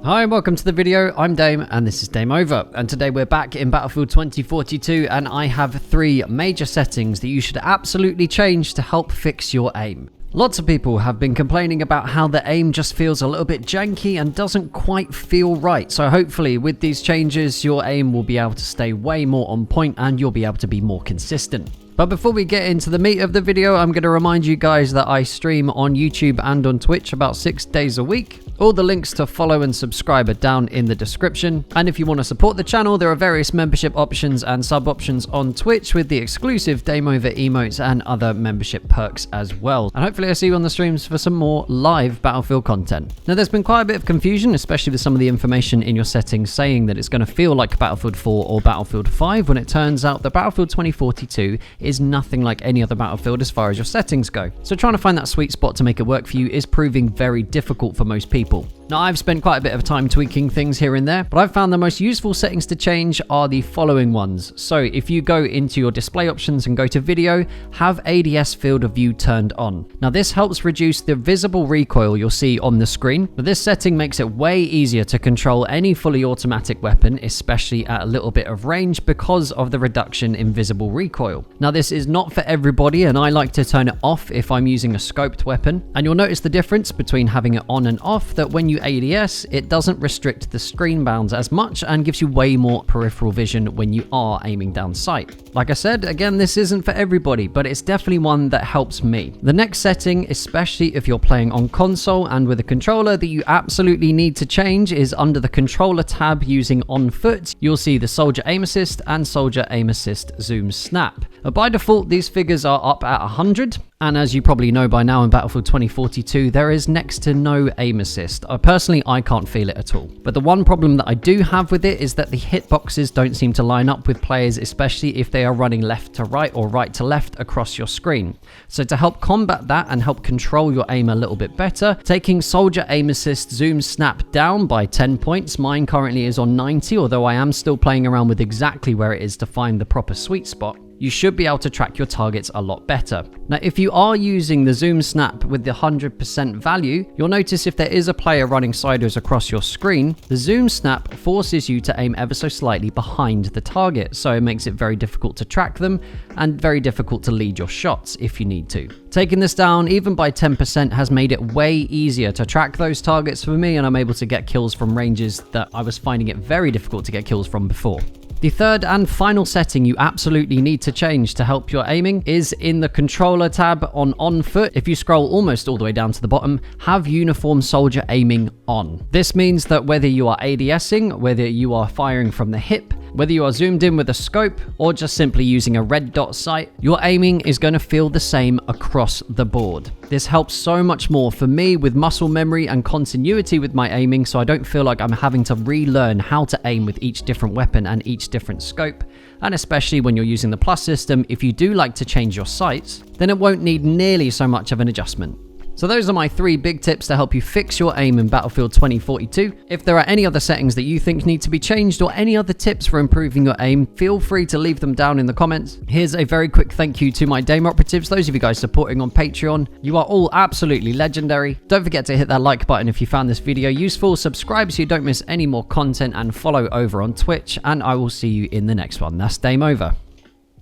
Hi, welcome to the video. I'm Dame and this is Dame Over, and today we're back in Battlefield 2042 and I have 3 major settings that you should absolutely change to help fix your aim. Lots of people have been complaining about how the aim just feels a little bit janky and doesn't quite feel right, so hopefully with these changes your aim will be able to stay way more on point and you'll be able to be more consistent. But before we get into the meat of the video, I'm going to remind you guys that I stream on YouTube and on Twitch about 6 days a week. All the links to follow and subscribe are down in the description. And if you want to support the channel, there are various membership options and sub options on Twitch with the exclusive Dame Over emotes and other membership perks as well. And hopefully I see you on the streams for some more live Battlefield content. Now there's been quite a bit of confusion, especially with some of the information in your settings saying that it's going to feel like Battlefield 4 or Battlefield 5 when it turns out that Battlefield 2042 is nothing like any other Battlefield as far as your settings go. So trying to find that sweet spot to make it work for you is proving very difficult for most people. Now I've spent quite a bit of time tweaking things here and there, but I've found the most useful settings to change are the following ones. So if you go into your display options and go to video, have ADS field of view turned on. Now this helps reduce the visible recoil you'll see on the screen, but this setting makes it way easier to control any fully automatic weapon, especially at a little bit of range because of the reduction in visible recoil. Now this is not for everybody and I like to turn it off if I'm using a scoped weapon, and you'll notice the difference between having it on and off, that when you ADS, it doesn't restrict the screen bounds as much and gives you way more peripheral vision when you are aiming down sight. Like I said, again, this isn't for everybody, but it's definitely one that helps me. The next setting, especially if you're playing on console and with a controller, that you absolutely need to change is under the controller tab using on foot. You'll see the soldier aim assist and soldier aim assist zoom snap. By default, these figures are up at 100. And as you probably know by now in Battlefield 2042, there is next to no aim assist. Personally, I can't feel it at all. But the one problem that I do have with it is that the hitboxes don't seem to line up with players, especially if they are running left to right or right to left across your screen. So to help combat that and help control your aim a little bit better, taking soldier aim assist zoom snap down by 10 points. Mine currently is on 90, although I am still playing around with exactly where it is to find the proper sweet spot. You should be able to track your targets a lot better. Now, if you are using the zoom snap with the 100% value, you'll notice if there is a player running sideways across your screen, the zoom snap forces you to aim ever so slightly behind the target, so it makes it very difficult to track them and very difficult to lead your shots if you need to. Taking this down even by 10% has made it way easier to track those targets for me, and I'm able to get kills from ranges that I was finding it very difficult to get kills from before. The third and final setting you absolutely need to change to help your aiming is in the controller tab on foot. If you scroll almost all the way down to the bottom, have uniform soldier aiming on. This means that whether you are ADSing, whether you are firing from the hip, whether you are zoomed in with a scope or just simply using a red dot sight, your aiming is going to feel the same across the board. This helps so much more for me with muscle memory and continuity with my aiming, so I don't feel like I'm having to relearn how to aim with each different weapon and each different scope. And especially when you're using the plus system, if you do like to change your sights, then it won't need nearly so much of an adjustment. So those are my 3 big tips to help you fix your aim in Battlefield 2042. If there are any other settings that you think need to be changed or any other tips for improving your aim, feel free to leave them down in the comments. Here's a very quick thank you to my Dame operatives, those of you guys supporting on Patreon. You are all absolutely legendary. Don't forget to hit that like button if you found this video useful, subscribe so you don't miss any more content, and follow over on Twitch, and I will see you in the next one. That's Dame Over.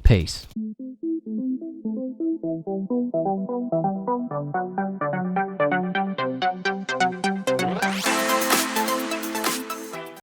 Peace.